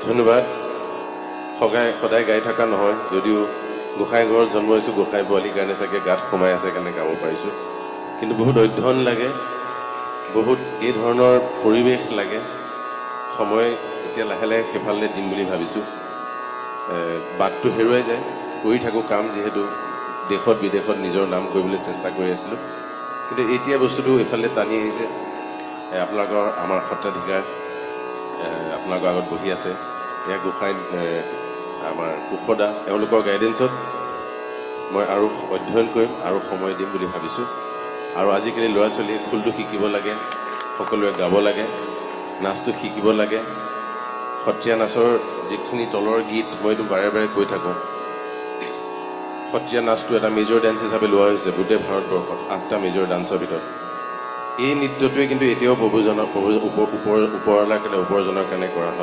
ধন্যবাদ। সদায় গাই থকা নহয়, যদিও গোসাঁই ঘৰত জন্ম হৈছোঁ, গোসাঁই পোৱালিৰ কাৰণে চাগে গাত সোমাই আছে কাৰণে গাব পাৰিছোঁ। কিন্তু বহুত অধ্যয়ন লাগে, বহুত এই ধৰণৰ পৰিৱেশ লাগে। সময় এতিয়া লাহে লাহে সেইফালে দিম বুলি ভাবিছোঁ। বাটটো হেৰুৱাই যায়, কৰি থাকোঁ কাম, যিহেতু দেশত বিদেশত নিজৰ নাম কৰিবলৈ চেষ্টা কৰি আছিলোঁ। কিন্তু এতিয়া বস্তুটো এইফালে টানি আহিছে। আপোনালোকৰ আমাৰ সত্ৰাধিকাৰ আপোনালোকৰ আগত বহি আছে, এয়া গোসাঁই আমাৰ কুশদা, এওঁলোকৰ গাইডেঞ্চত মই আৰু অধ্যয়ন কৰিম আৰু সময় দিম বুলি ভাবিছোঁ। আৰু আজিকালি ল'ৰা ছোৱালীয়ে খোলটো শিকিব লাগে, সকলোৱে গাব লাগে, নাচটো শিকিব লাগে। সত্ৰীয়া নাচৰ যিখিনি তলৰ গীত মইতো বাৰে বাৰে কৈ থাকোঁ, সত্ৰীয়া নাচটো এটা মেজৰ ডান্স হিচাপে লোৱা হৈছে গোটেই ভাৰতবৰ্ষত, 8টা মেজৰ ডান্সৰ ভিতৰত। এই নৃত্যটোৱে কিন্তু এতিয়াও ওপৰৱালাৰ কাৰণে, ওপৰজনৰ কাৰণে কৰা হয়।